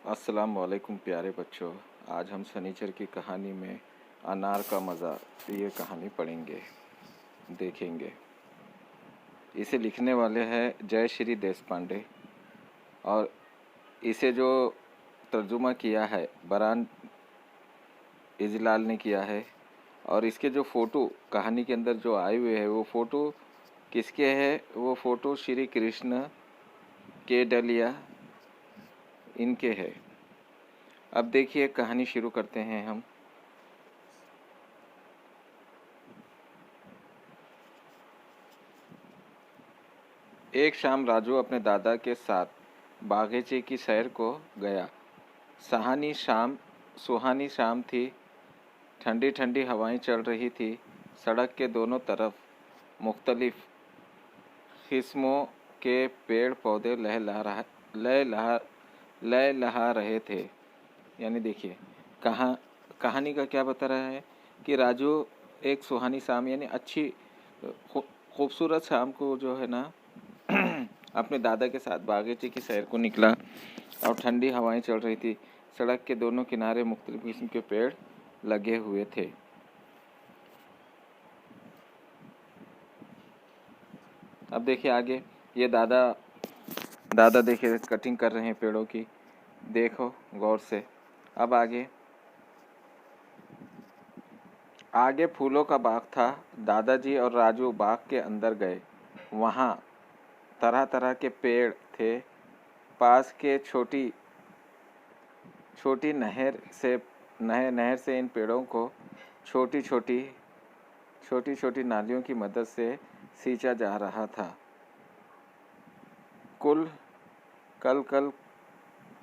अस्सलाम वालेकुम प्यारे बच्चों। आज हम शनिचर की कहानी में अनार का मज़ा ये कहानी पढ़ेंगे, देखेंगे। इसे लिखने वाले हैं जय श्री देशपांडे और इसे जो तर्जुमा किया है बरान इजलाल ने किया है। और इसके जो फ़ोटो कहानी के अंदर जो आए हुए हैं वो फ़ोटो किसके हैं? वो फ़ोटो श्री कृष्ण के डलिया इनके है। अब देखिए कहानी शुरू करते हैं हम। एक शाम राजू अपने दादा के साथ बागीचे की सैर को गया। सुहानी शाम थी। ठंडी ठंडी हवाएं चल रही थी। सड़क के दोनों तरफ मुख्तलिफ किस्मों के पेड़ पौधे लहलहा रहे थे। यानी देखिए कहानी का क्या बता रहा है कि राजू एक सुहानी शाम यानी अच्छी खूबसूरत शाम को जो है ना अपने दादा के साथ बागीचे की सैर को निकला और ठंडी हवाएं चल रही थी। सड़क के दोनों किनारे मुख्तलिफ किस्म के पेड़ लगे हुए थे। अब देखिए आगे ये दादा देखिए कटिंग कर रहे हैं पेड़ों की, देखो गौर से। अब आगे फूलों का बाग था। दादाजी और राजू बाग के अंदर गए। वहाँ तरह तरह के पेड़ थे। पास के छोटी नहर से इन पेड़ों को छोटी छोटी नालियों की मदद से सींचा जा रहा था। कल कल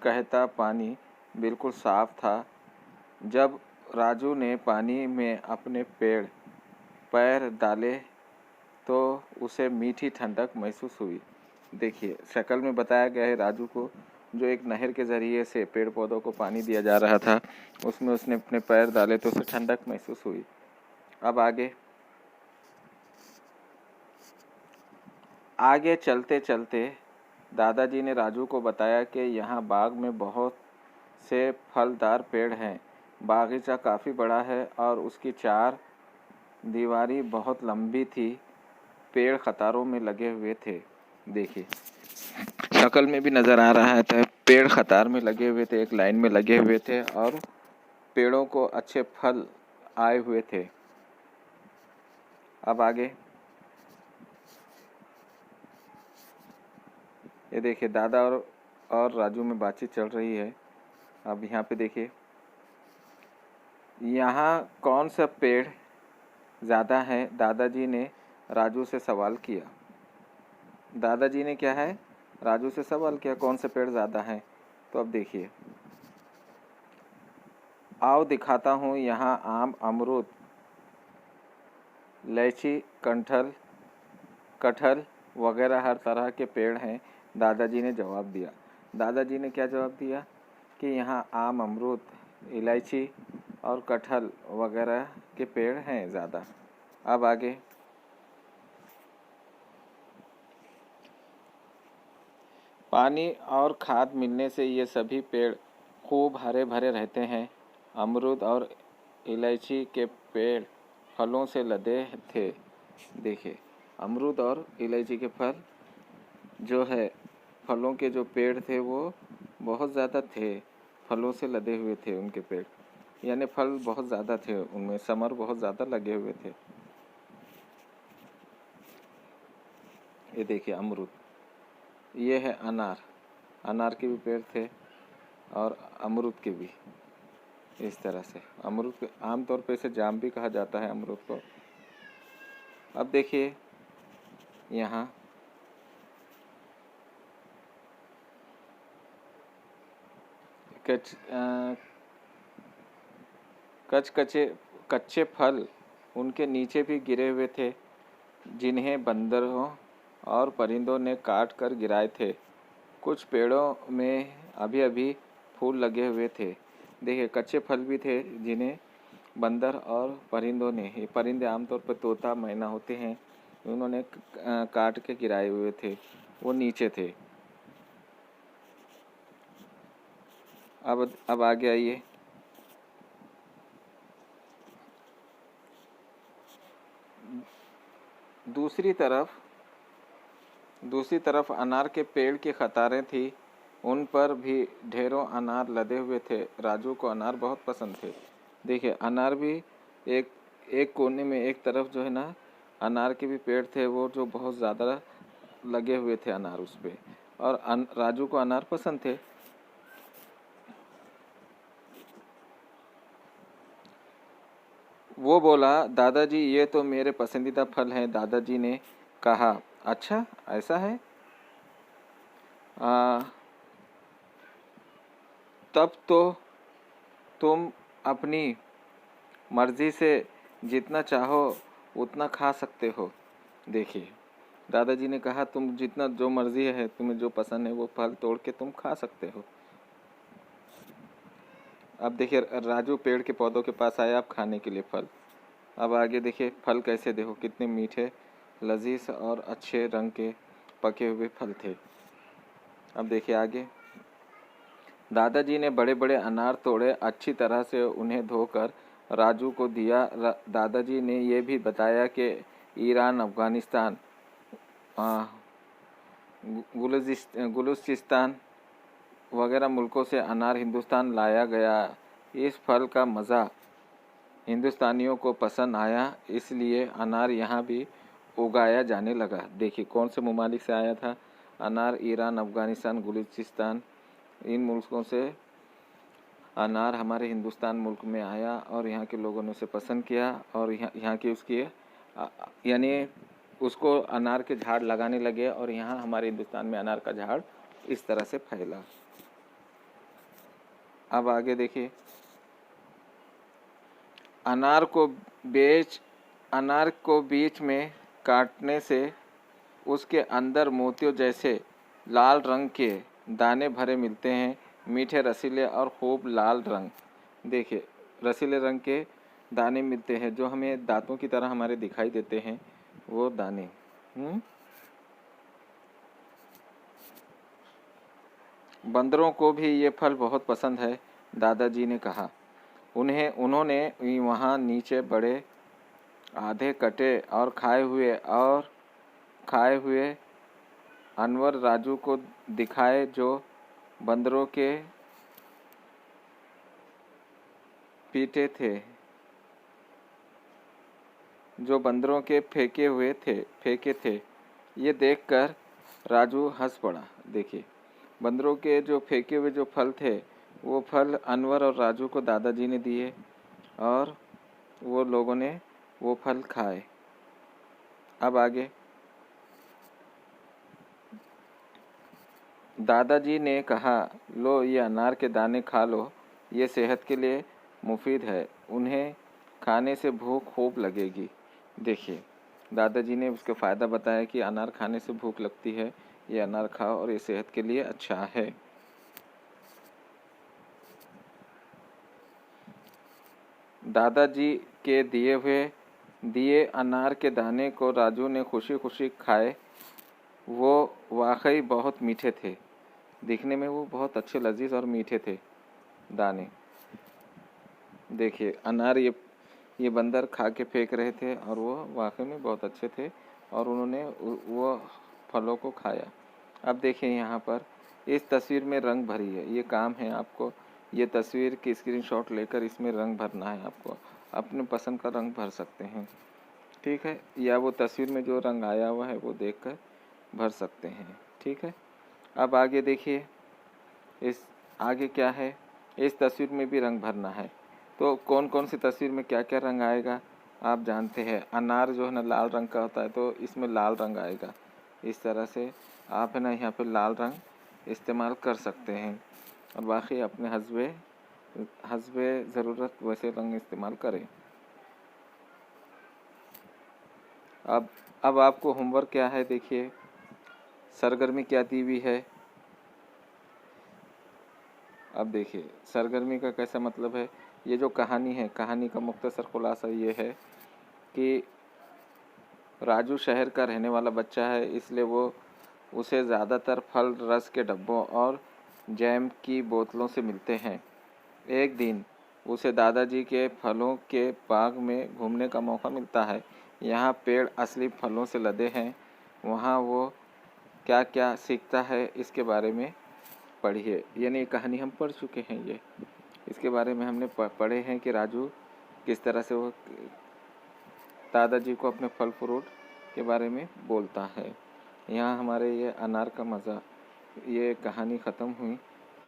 कहता पानी बिल्कुल साफ था। जब राजू ने पानी में अपने पैर डाले तो उसे मीठी ठंडक महसूस हुई। देखिए शक्ल में बताया गया है राजू को जो एक नहर के ज़रिए से पेड़ पौधों को पानी दिया जा रहा था, उसमें उसने अपने पैर डाले तो उसे ठंडक महसूस हुई। अब आगे चलते चलते दादाजी ने राजू को बताया कि यहाँ बाग में बहुत से फलदार पेड़ हैं। बागीचा काफ़ी बड़ा है और उसकी चार दीवारी बहुत लंबी थी। पेड़ कतारों में लगे हुए थे। देखिए शक्ल में भी नज़र आ रहा है तो पेड़ कतार में लगे हुए थे, एक लाइन में लगे हुए थे और पेड़ों को अच्छे फल आए हुए थे। अब ये देखिए दादा और राजू में बातचीत चल रही है। अब यहाँ पे देखिए यहाँ कौन सा पेड़ ज़्यादा है? दादाजी ने राजू से सवाल किया। दादाजी ने क्या है राजू से सवाल किया कौन से पेड़ ज़्यादा हैं। तो अब देखिए आओ दिखाता हूँ। यहाँ आम, अमरूद, लीची, कटहल वगैरह हर तरह के पेड़ हैं। दादाजी ने जवाब दिया। दादाजी ने क्या जवाब दिया कि यहाँ आम, अमरूद, इलायची और कटहल वगैरह के पेड़ हैं ज़्यादा। अब पानी और खाद मिलने से ये सभी पेड़ खूब हरे भरे रहते हैं। अमरूद और इलायची के पेड़ फलों से लदे थे। देखिए अमरूद और इलायची के जो है फलों के जो पेड़ थे वो बहुत ज़्यादा थे, फलों से लदे हुए थे उनके पेड़, यानी फल बहुत ज़्यादा थे उनमें, समर बहुत ज़्यादा लगे हुए थे। ये देखिए अमरूद, ये है अनार के भी पेड़ थे और अमरूद के भी। इस तरह से अमरूद के आमतौर पे इसे जाम भी कहा जाता है अमरूद को। अब देखिए यहाँ कच्चे फल उनके नीचे भी गिरे हुए थे, जिन्हें बंदरों और परिंदों ने काट कर गिराए थे। कुछ पेड़ों में अभी फूल लगे हुए थे। देखिए कच्चे फल भी थे जिन्हें बंदर और परिंदों ने, ये परिंदे आमतौर पर तोता मैना होते हैं, उन्होंने काट के गिराए हुए थे, वो नीचे थे। अब आगे आइए। दूसरी तरफ अनार के पेड़ की कतारें थी, उन पर भी ढेरों अनार लदे हुए थे। राजू को अनार बहुत पसंद थे। देखिए अनार भी एक एक कोने में एक तरफ जो है ना अनार के भी पेड़ थे, वो जो बहुत ज़्यादा लगे हुए थे अनार उस पे, और राजू को अनार पसंद थे। वो बोला, दादाजी ये तो मेरे पसंदीदा फल हैं। दादाजी ने कहा, अच्छा ऐसा है? आ, तब तो तुम अपनी मर्जी से जितना चाहो उतना खा सकते हो। देखिए दादाजी ने कहा, तुम जितना जो मर्जी है, तुम्हें जो पसंद है वो फल तोड़ के तुम खा सकते हो। अब देखिए राजू पेड़ के पौधों के पास आया अब खाने के लिए फल। अब आगे देखिए फल कैसे, देखो कितने मीठे, लजीज और अच्छे रंग के पके हुए फल थे। अब देखिए आगे, दादाजी ने बड़े बड़े अनार तोड़े, अच्छी तरह से उन्हें धोकर राजू को दिया। दादाजी ने यह भी बताया कि ईरान, अफगानिस्तान, बलूचिस्तान वगैरह मुल्कों से अनार हिंदुस्तान लाया गया। इस फल का मज़ा हिंदुस्तानियों को पसंद आया, इसलिए अनार यहाँ भी उगाया जाने लगा। देखिए कौन से ममालिक से आया था अनार? ईरान, अफगानिस्तान, बलूचिस्तान, इन मुल्कों से अनार हमारे हिंदुस्तान मुल्क में आया और यहाँ के लोगों ने उसे पसंद किया और यहाँ की उसकी यानी उसको अनार के झाड़ लगाने लगे और यहाँ हमारे हिंदुस्तान में अनार का झाड़ इस तरह से फैला। अब आगे देखिए, अनार को बीच में काटने से उसके अंदर मोतियों जैसे लाल रंग के दाने भरे मिलते हैं, मीठे, रसीले और खूब लाल रंग। देखिए रसीले रंग के दाने मिलते हैं जो हमें दांतों की तरह हमारे दिखाई देते हैं, वो दाने। बंदरों को भी ये फल बहुत पसंद है, दादाजी ने कहा। उन्होंने वहाँ नीचे बड़े आधे कटे और खाए हुए अनवर राजू को दिखाए, जो बंदरों के पीटे थे, जो बंदरों के फेंके थे। ये देखकर राजू हंस पड़ा। देखिए बंदरों के जो फेंके हुए जो फल थे, वो फल अनवर और राजू को दादाजी ने दिए और वो लोगों ने वो फल खाए। अब आगे, दादाजी ने कहा, लो ये अनार के दाने खा लो, ये सेहत के लिए मुफीद है, उन्हें खाने से भूख खूब लगेगी। देखिए दादाजी ने उसका फ़ायदा बताया कि अनार खाने से भूख लगती है, ये अनार खाओ और ये सेहत के लिए अच्छा है। दादाजी के दिए अनार के दाने को राजू ने खुशी खुशी खाए। वो वाकई बहुत मीठे थे, दिखने में वो बहुत अच्छे, लजीज और मीठे थे दाने। देखिए अनार ये बंदर खा के फेंक रहे थे और वो वाकई में बहुत अच्छे थे और उन्होंने वो फलों को खाया। अब देखिए यहाँ पर इस तस्वीर में रंग भरी है, ये काम है आपको, ये तस्वीर की स्क्रीनशॉट लेकर इसमें रंग भरना है आपको, अपने पसंद का रंग भर सकते हैं, ठीक है, या वो तस्वीर में जो रंग आया हुआ है वो देखकर भर सकते हैं, ठीक है। अब आगे देखिए, इस आगे क्या है, इस तस्वीर में भी रंग भरना है। तो कौन कौन सी तस्वीर में क्या क्या रंग आएगा आप जानते हैं। अनार जो है ना लाल रंग का होता है, तो इसमें लाल रंग आएगा। इस तरह से आप है ना यहाँ पे लाल रंग इस्तेमाल कर सकते हैं और बाकी अपने हस्बे ज़रूरत वैसे रंग इस्तेमाल करें। अब आपको होमवर्क क्या है, देखिए सरगर्मी क्या दी हुई है। अब देखिए सरगर्मी का कैसा मतलब है, ये जो कहानी है, कहानी का मुख्तसर खुलासा ये है कि राजू शहर का रहने वाला बच्चा है, इसलिए वो उसे ज़्यादातर फल, रस के डब्बों और जैम की बोतलों से मिलते हैं। एक दिन उसे दादाजी के फलों के बाग में घूमने का मौका मिलता है। यहाँ पेड़ असली फलों से लदे हैं। वहाँ वो क्या क्या सीखता है इसके बारे में पढ़िए। यानी कहानी हम पढ़ चुके हैं। ये इसके बारे में हमने पढ़े हैं कि राजू किस तरह से वो दादाजी को अपने फल फ्रूट के बारे में बोलता है। यहाँ हमारे ये अनार का मज़ा ये कहानी ख़त्म हुई।